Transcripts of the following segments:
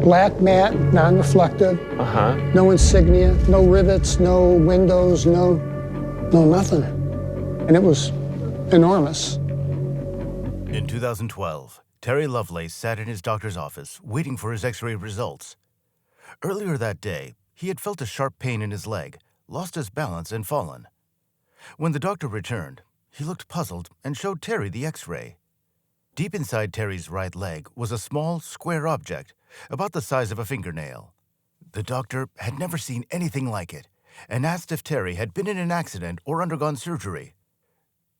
Black mat, non-reflective, no insignia, no rivets, no windows, no nothing. And it was enormous. In 2012, Terry Lovelace sat in his doctor's office waiting for his x-ray results. Earlier that day, he had felt a sharp pain in his leg, lost his balance, and fallen. When the doctor returned, he looked puzzled and showed Terry the x-ray. Deep inside Terry's right leg was a small, square object, about the size of a fingernail. The doctor had never seen anything like it, and asked if Terry had been in an accident or undergone surgery.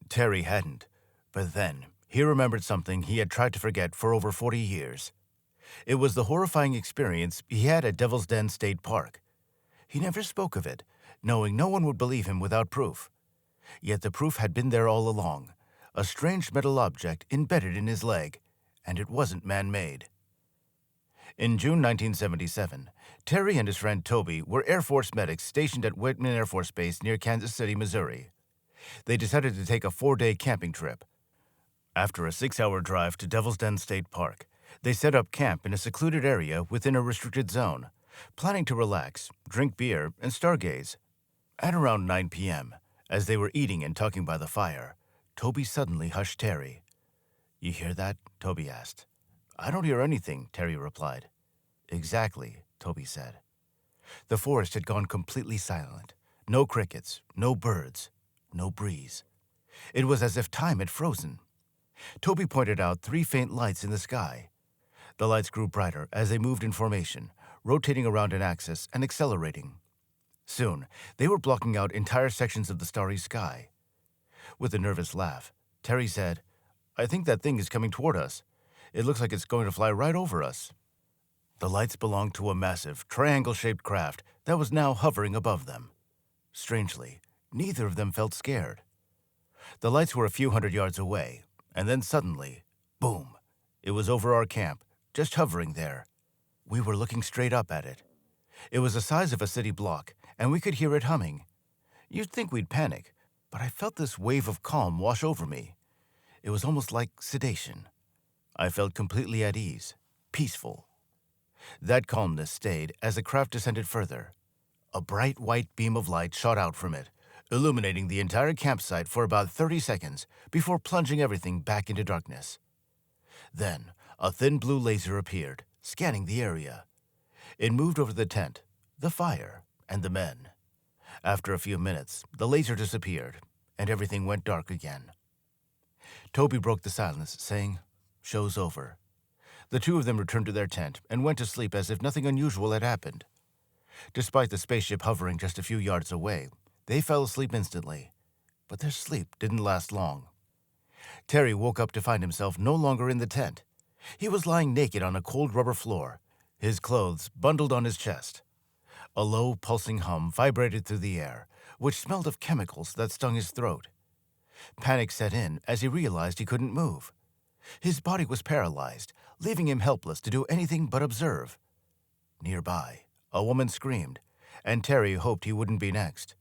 Terry hadn't, but then he remembered something he had tried to forget for over 40 years. It was the horrifying experience he had at Devil's Den State Park. He never spoke of it, knowing no one would believe him without proof. Yet the proof had been there all along, a strange metal object embedded in his leg, and it wasn't man-made. In June 1977, Terry and his friend Toby were Air Force medics stationed at Whitman Air Force Base near Kansas City, Missouri. They decided to take a 4-day camping trip. After a 6-hour drive to Devil's Den State Park, they set up camp in a secluded area within a restricted zone, planning to relax, drink beer, and stargaze. At around 9 p.m., as they were eating and talking by the fire, Toby suddenly hushed Terry. "You hear that?" Toby asked. "I don't hear anything," Terry replied. "Exactly," Toby said. The forest had gone completely silent. No crickets, no birds, no breeze. It was as if time had frozen. Toby pointed out 3 faint lights in the sky. The lights grew brighter as they moved in formation, rotating around an axis and accelerating. Soon, they were blocking out entire sections of the starry sky. With a nervous laugh, Terry said, "I think that thing is coming toward us. It looks like it's going to fly right over us." The lights belonged to a massive, triangle-shaped craft that was now hovering above them. Strangely, neither of them felt scared. The lights were a few hundred yards away, and then suddenly, boom, it was over our camp, just hovering there. We were looking straight up at it. It was the size of a city block, and we could hear it humming. You'd think we'd panic, but I felt this wave of calm wash over me. It was almost like sedation. I felt completely at ease, peaceful. That calmness stayed as the craft descended further. A bright white beam of light shot out from it, illuminating the entire campsite for about 30 seconds before plunging everything back into darkness. Then, a thin blue laser appeared, scanning the area. It moved over the tent, the fire, and the men. After a few minutes, the laser disappeared, and everything went dark again. Toby broke the silence, saying, "Show's over." The two of them returned to their tent and went to sleep as if nothing unusual had happened. Despite the spaceship hovering just a few yards away, they fell asleep instantly. But their sleep didn't last long. Terry woke up to find himself no longer in the tent. He was lying naked on a cold rubber floor, his clothes bundled on his chest. A low, pulsing hum vibrated through the air, which smelled of chemicals that stung his throat. Panic set in as he realized he couldn't move. His body was paralyzed, leaving him helpless to do anything but observe. Nearby, a woman screamed, and Terry hoped he wouldn't be next.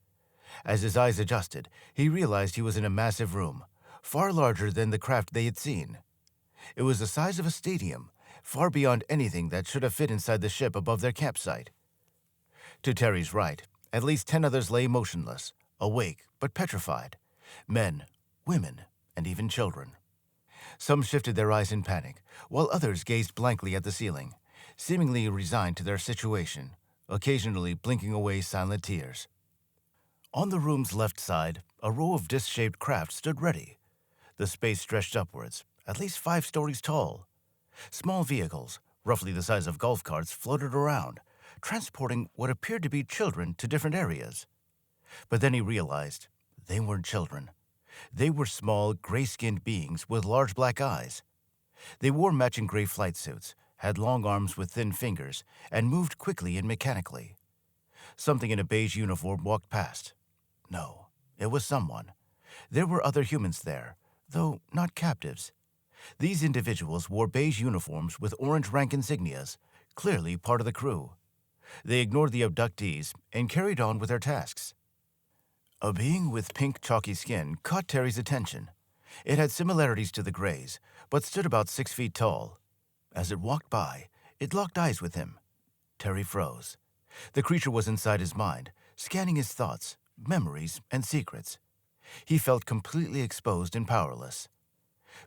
As his eyes adjusted, he realized he was in a massive room, far larger than the craft they had seen. It was the size of a stadium, far beyond anything that should have fit inside the ship above their campsite. To Terry's right, at least 10 others lay motionless, awake but petrified. Men, women, and even children. Some shifted their eyes in panic, while others gazed blankly at the ceiling, seemingly resigned to their situation, occasionally blinking away silent tears. On the room's left side, a row of disc-shaped craft stood ready. The space stretched upwards, at least 5 stories tall. Small vehicles, roughly the size of golf carts, floated around, transporting what appeared to be children to different areas. But then he realized they weren't children. They were small, gray-skinned beings with large black eyes. They wore matching gray flight suits, had long arms with thin fingers, and moved quickly and mechanically. Something in a beige uniform walked past. No, it was someone. There were other humans there, though not captives. These individuals wore beige uniforms with orange rank insignias, clearly part of the crew. They ignored the abductees and carried on with their tasks. A being with pink, chalky skin caught Terry's attention. It had similarities to the Greys, but stood about 6 feet tall. As it walked by, It locked eyes with him. Terry froze. The creature was inside his mind, scanning his thoughts, memories, and secrets. He felt completely exposed and powerless.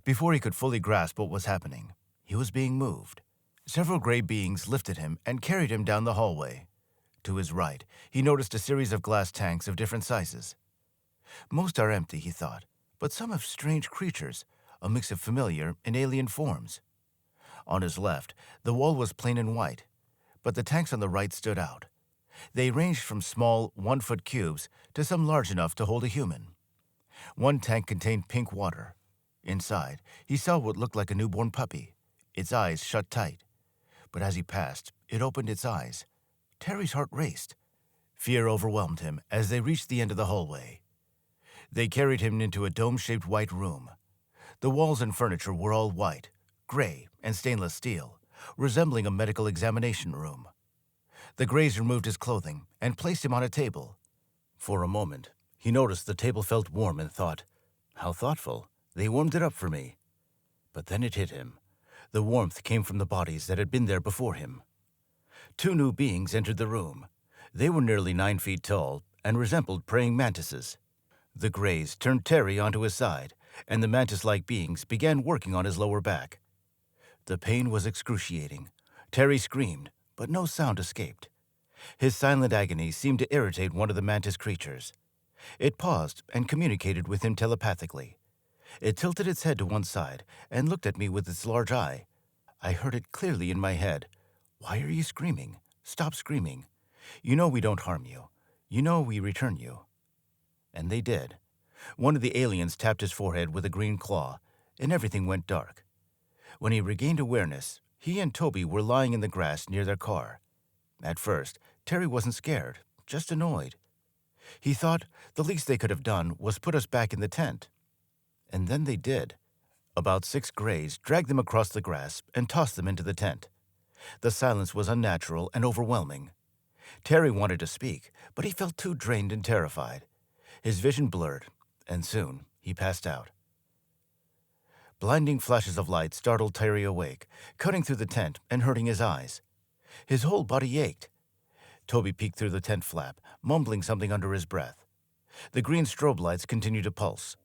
Before he could fully grasp what was happening, he was being moved. Several gray beings lifted him and carried him down the hallway. To his right, he noticed a series of glass tanks of different sizes. Most are empty, he thought, but some have strange creatures, a mix of familiar and alien forms. On his left, the wall was plain and white, but the tanks on the right stood out. They ranged from small, 1-foot cubes to some large enough to hold a human. One tank contained pink water. Inside, he saw what looked like a newborn puppy, its eyes shut tight. But as he passed, it opened its eyes. Terry's heart raced. Fear overwhelmed him as they reached the end of the hallway. They carried him into a dome-shaped white room. The walls and furniture were all white, gray, and stainless steel, resembling a medical examination room. The Greys removed his clothing and placed him on a table. For a moment, he noticed the table felt warm and thought, "How thoughtful. They warmed it up for me." But then it hit him. The warmth came from the bodies that had been there before him. 2 new beings entered the room. They were nearly 9 feet tall and resembled praying mantises. The Greys turned Terry onto his side, and the mantis-like beings began working on his lower back. The pain was excruciating. Terry screamed, but no sound escaped. His silent agony seemed to irritate one of the mantis creatures. It paused and communicated with him telepathically. It tilted its head to one side and looked at me with its large eye. I heard it clearly in my head. "Why are you screaming? Stop screaming. You know we don't harm you. You know we return you." And they did. One of the aliens tapped his forehead with a green claw, and everything went dark. When he regained awareness, he and Toby were lying in the grass near their car. At first, Terry wasn't scared, just annoyed. He thought the least they could have done was put us back in the tent. And then they did. About 6 Greys dragged them across the grass and tossed them into the tent. The silence was unnatural and overwhelming. Terry wanted to speak, but he felt too drained and terrified. His vision blurred, and soon he passed out. Blinding flashes of light startled Terry awake, cutting through the tent and hurting his eyes. His whole body ached. Toby peeked through the tent flap, mumbling something under his breath. The green strobe lights continued to pulse.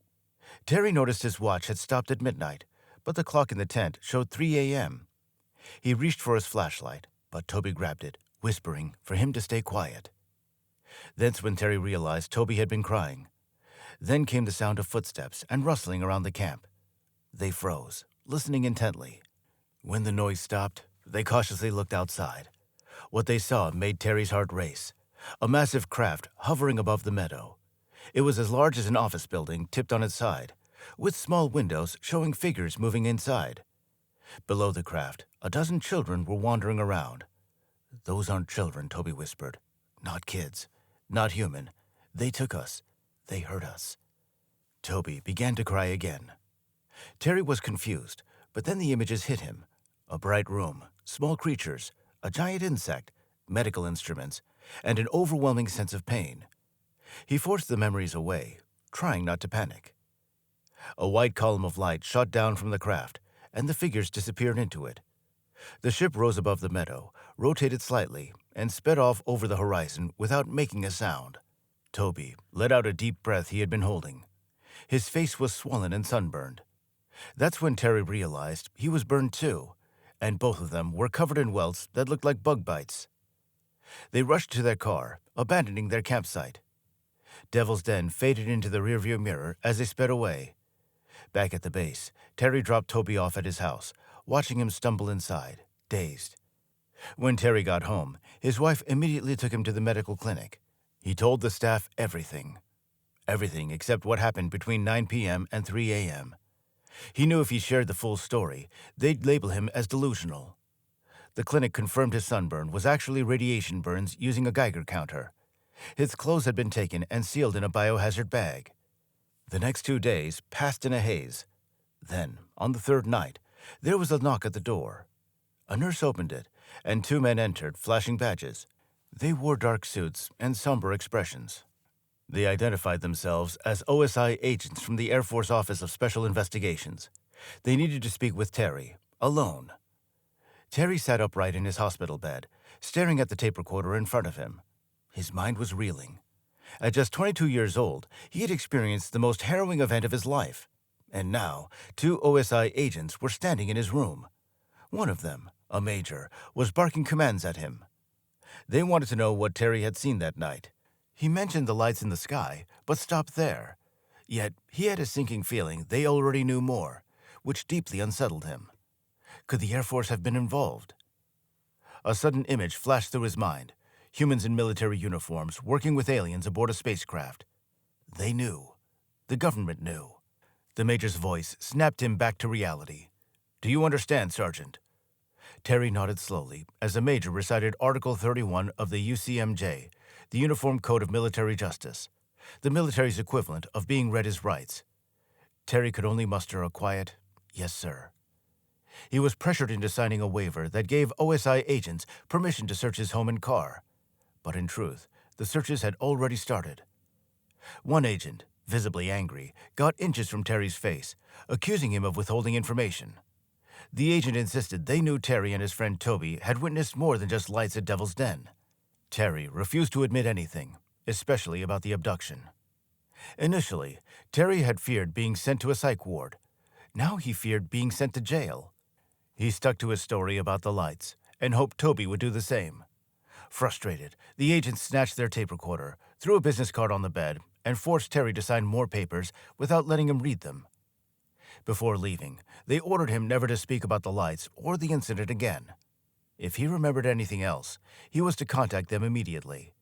Terry noticed his watch had stopped at midnight, but the clock in the tent showed 3 a.m. He reached for his flashlight, but Toby grabbed it, whispering for him to stay quiet. That's when Terry realized Toby had been crying. Then came the sound of footsteps and rustling around the camp. They froze, listening intently. When the noise stopped, they cautiously looked outside. What they saw made Terry's heart race. A massive craft hovering above the meadow. It was as large as an office building tipped on its side, with small windows showing figures moving inside. Below the craft, a dozen children were wandering around. "Those aren't children," Toby whispered. "Not kids. Not human. They took us. They hurt us." Toby began to cry again. Terry was confused, but then the images hit him. A bright room, small creatures, a giant insect, medical instruments, and an overwhelming sense of pain. He forced the memories away, trying not to panic. A white column of light shot down from the craft, and the figures disappeared into it. The ship rose above the meadow, rotated slightly, and sped off over the horizon without making a sound. Toby let out a deep breath he had been holding. His face was swollen and sunburned. That's when Terry realized he was burned too, and both of them were covered in welts that looked like bug bites. They rushed to their car, abandoning their campsite. Devil's Den faded into the rearview mirror as they sped away. Back at the base, Terry dropped Toby off at his house, watching him stumble inside, dazed. When Terry got home, his wife immediately took him to the medical clinic. He told the staff everything. Everything except what happened between 9 p.m. and 3 a.m. He knew if he shared the full story, they'd label him as delusional. The clinic confirmed his sunburn was actually radiation burns using a Geiger counter. His clothes had been taken and sealed in a biohazard bag. The next 2 days passed in a haze. Then, on the 3rd night, there was a knock at the door. A nurse opened it, and 2 men entered, flashing badges. They wore dark suits and somber expressions. They identified themselves as OSI agents from the Air Force Office of Special Investigations. They needed to speak with Terry, alone. Terry sat upright in his hospital bed, staring at the tape recorder in front of him. His mind was reeling. At just 22 years old, he had experienced the most harrowing event of his life. And now, two OSI agents were standing in his room. One of them, a major, was barking commands at him. They wanted to know what Terry had seen that night. He mentioned the lights in the sky, but stopped there. Yet he had a sinking feeling they already knew more, which deeply unsettled him. Could the Air Force have been involved? A sudden image flashed through his mind. Humans in military uniforms working with aliens aboard a spacecraft. They knew. The government knew. The major's voice snapped him back to reality. "Do you understand, Sergeant?" Terry nodded slowly as the major recited Article 31 of the UCMJ, the Uniform Code of Military Justice, the military's equivalent of being read his rights. Terry could only muster a quiet, "Yes, sir." He was pressured into signing a waiver that gave OSI agents permission to search his home and car. But in truth, the searches had already started. One agent, visibly angry, got inches from Terry's face, accusing him of withholding information. The agent insisted they knew Terry and his friend Toby had witnessed more than just lights at Devil's Den. Terry refused to admit anything, especially about the abduction. Initially, Terry had feared being sent to a psych ward. Now he feared being sent to jail. He stuck to his story about the lights and hoped Toby would do the same. Frustrated, the agents snatched their tape recorder, threw a business card on the bed, and forced Terry to sign more papers without letting him read them. Before leaving, they ordered him never to speak about the lights or the incident again. If he remembered anything else, he was to contact them immediately.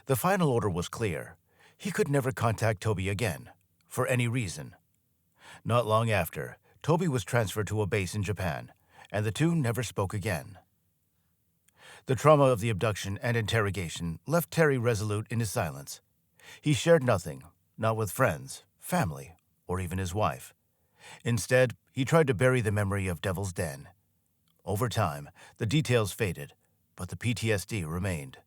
The final order was clear. He could never contact Toby again, for any reason. Not long after, Toby was transferred to a base in Japan, and the two never spoke again. The trauma of the abduction and interrogation left Terry resolute in his silence. He shared nothing, not with friends, family, or even his wife. Instead, he tried to bury the memory of Devil's Den. Over time, the details faded, but the PTSD remained.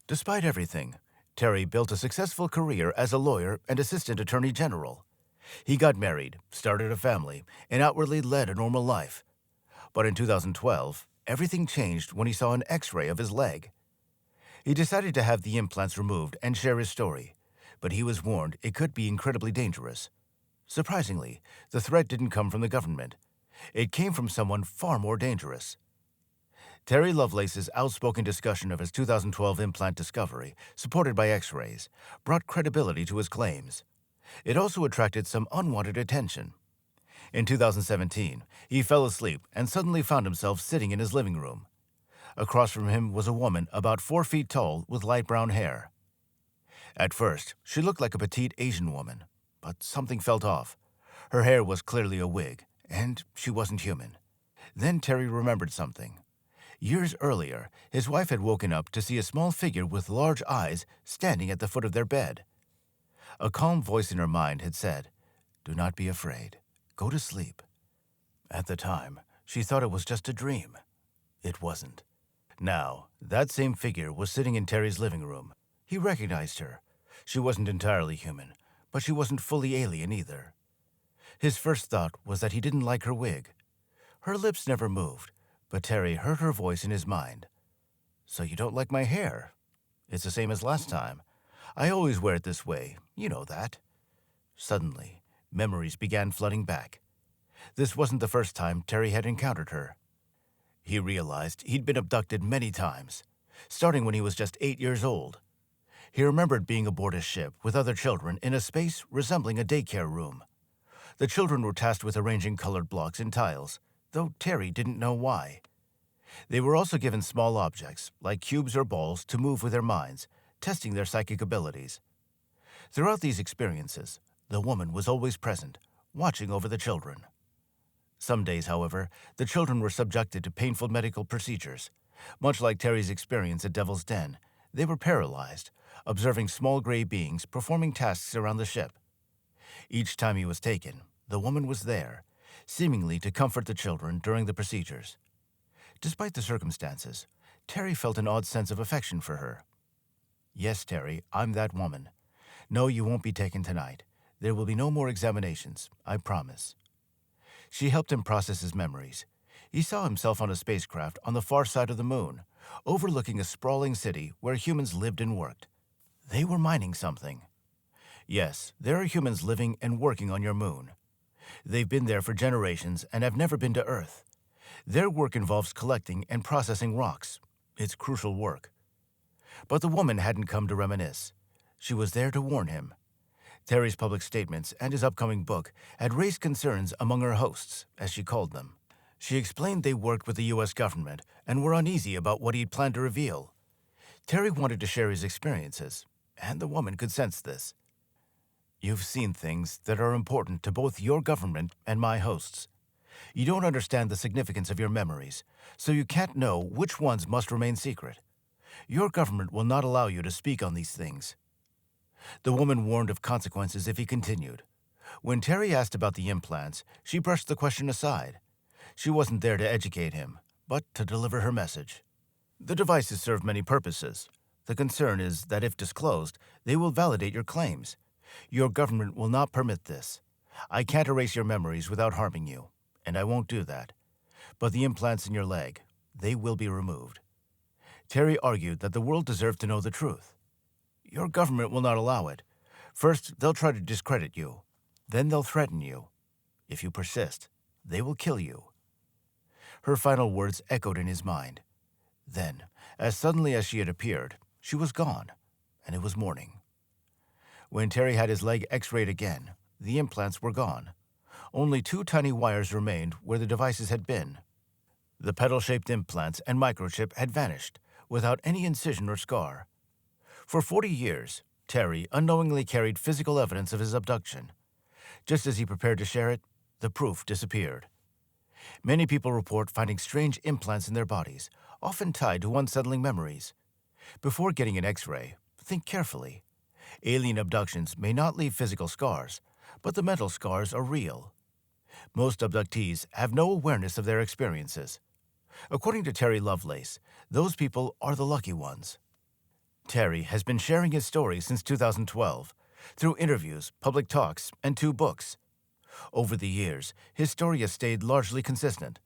Despite everything, Terry built a successful career as a lawyer and assistant attorney general. He got married, started a family, and outwardly led a normal life. But in 2012, everything changed when he saw an X-ray of his leg. He decided to have the implants removed and share his story, but he was warned it could be incredibly dangerous. Surprisingly, the threat didn't come from the government. It came from someone far more dangerous. Terry Lovelace's outspoken discussion of his 2012 implant discovery, supported by X-rays, brought credibility to his claims. It also attracted some unwanted attention. In 2017, he fell asleep and suddenly found himself sitting in his living room. Across from him was a woman about 4 feet tall with light brown hair. At first, she looked like a petite Asian woman, but something felt off. Her hair was clearly a wig, and she wasn't human. Then Terry remembered something. Years earlier, his wife had woken up to see a small figure with large eyes standing at the foot of their bed. A calm voice in her mind had said, "Do not be afraid. Go to sleep." At the time, she thought it was just a dream. It wasn't. Now, that same figure was sitting in Terry's living room. He recognized her. She wasn't entirely human, but she wasn't fully alien either. His first thought was that he didn't like her wig. Her lips never moved, but Terry heard her voice in his mind. "So you don't like my hair? It's the same as last time. I always wear it this way, you know that." Suddenly, memories began flooding back. This wasn't the first time Terry had encountered her. He realized he'd been abducted many times, starting when he was just 8 years old. He remembered being aboard a ship with other children in a space resembling a daycare room. The children were tasked with arranging colored blocks and tiles, though Terry didn't know why. They were also given small objects, like cubes or balls, to move with their minds, testing their psychic abilities. Throughout these experiences, the woman was always present, watching over the children. Some days, however, the children were subjected to painful medical procedures. Much like Terry's experience at Devil's Den, they were paralyzed, observing small gray beings performing tasks around the ship. Each time he was taken, the woman was there, seemingly to comfort the children during the procedures. Despite the circumstances, Terry felt an odd sense of affection for her. "Yes, Terry, I'm that woman. No, you won't be taken tonight. There will be no more examinations, I promise." She helped him process his memories. He saw himself on a spacecraft on the far side of the moon, overlooking a sprawling city where humans lived and worked. They were mining something. Yes, there are humans living and working on your moon. They've been there for generations and have never been to Earth. Their work involves collecting and processing rocks. It's crucial work. But the woman hadn't come to reminisce. She was there to warn him. Terry's public statements and his upcoming book had raised concerns among her hosts, as she called them. She explained they worked with the U.S. government and were uneasy about what he'd planned to reveal. Terry wanted to share his experiences, and the woman could sense this. You've seen things that are important to both your government and my hosts. You don't understand the significance of your memories, so you can't know which ones must remain secret. Your government will not allow you to speak on these things. The woman warned of consequences if he continued. When Terry asked about the implants, she brushed the question aside. She wasn't there to educate him, but to deliver her message. The devices serve many purposes. The concern is that if disclosed, they will validate your claims. Your government will not permit this. I can't erase your memories without harming you, and I won't do that. But the implants in your leg, they will be removed. Terry argued that the world deserved to know the truth. Your government will not allow it. First, they'll try to discredit you. Then they'll threaten you. If you persist, they will kill you. Her final words echoed in his mind. Then, as suddenly as she had appeared, she was gone, and it was morning. When Terry had his leg x-rayed again, the implants were gone. Only 2 tiny wires remained where the devices had been. The petal-shaped implants and microchip had vanished, without any incision or scar. For 40 years, Terry unknowingly carried physical evidence of his abduction. Just as he prepared to share it, the proof disappeared. Many people report finding strange implants in their bodies, often tied to unsettling memories. Before getting an X-ray, think carefully. Alien abductions may not leave physical scars, but the mental scars are real. Most abductees have no awareness of their experiences. According to Terry Lovelace, those people are the lucky ones. Terry has been sharing his story since 2012, through interviews, public talks, and 2 books. Over the years, his story has stayed largely consistent.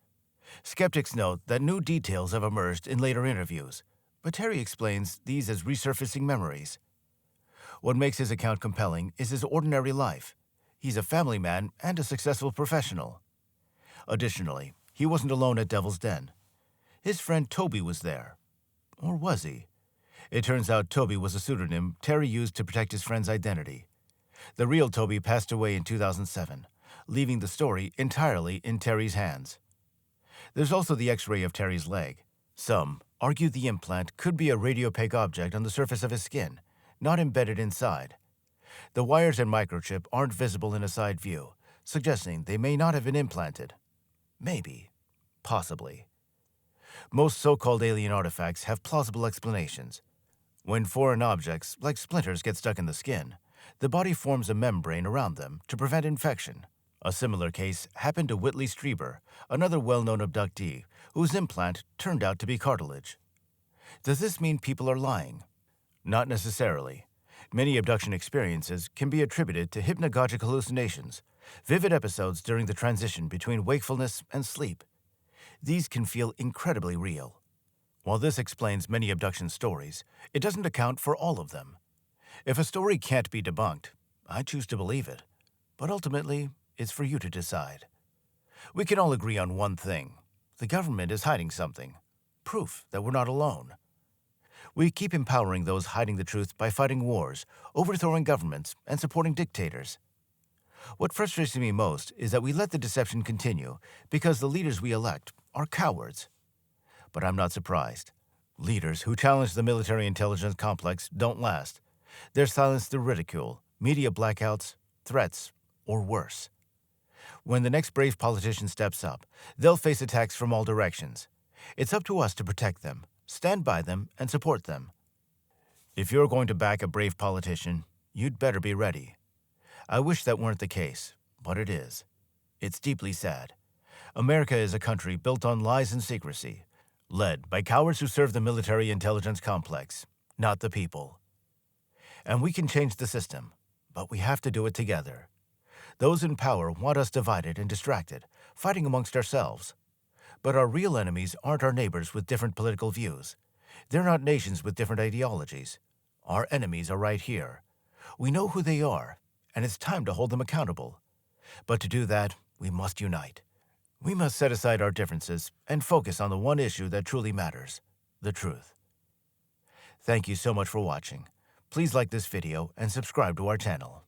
Skeptics note that new details have emerged in later interviews, but Terry explains these as resurfacing memories. What makes his account compelling is his ordinary life. He's a family man and a successful professional. Additionally, he wasn't alone at Devil's Den. His friend Toby was there. Or was he? It turns out Toby was a pseudonym Terry used to protect his friend's identity. The real Toby passed away in 2007, leaving the story entirely in Terry's hands. There's also the X-ray of Terry's leg. Some argue the implant could be a radiopaque object on the surface of his skin, not embedded inside. The wires and microchip aren't visible in a side view, suggesting they may not have been implanted. Maybe. Possibly. Most so-called alien artifacts have plausible explanations. When foreign objects, like splinters, get stuck in the skin, the body forms a membrane around them to prevent infection. A similar case happened to Whitley Strieber, another well-known abductee, whose implant turned out to be cartilage. Does this mean people are lying? Not necessarily. Many abduction experiences can be attributed to hypnagogic hallucinations, vivid episodes during the transition between wakefulness and sleep. These can feel incredibly real. While this explains many abduction stories, it doesn't account for all of them. If a story can't be debunked, I choose to believe it. But ultimately, it's for you to decide. We can all agree on one thing. The government is hiding something. Proof that we're not alone. We keep empowering those hiding the truth by fighting wars, overthrowing governments, and supporting dictators. What frustrates me most is that we let the deception continue because the leaders we elect are cowards. But I'm not surprised. Leaders who challenge the military intelligence complex don't last. They're silenced through ridicule, media blackouts, threats, or worse. When the next brave politician steps up, they'll face attacks from all directions. It's up to us to protect them, stand by them, and support them. If you're going to back a brave politician, you'd better be ready. I wish that weren't the case, but it is. It's deeply sad. America is a country built on lies and secrecy, led by cowards who serve the military intelligence complex, not the people. And we can change the system, but we have to do it together. Those in power want us divided and distracted, fighting amongst ourselves. But our real enemies aren't our neighbors with different political views. They're not nations with different ideologies. Our enemies are right here. We know who they are, and it's time to hold them accountable. But to do that, we must unite. We must set aside our differences and focus on the one issue that truly matters, the truth. Thank you so much for watching. Please like this video and subscribe to our channel.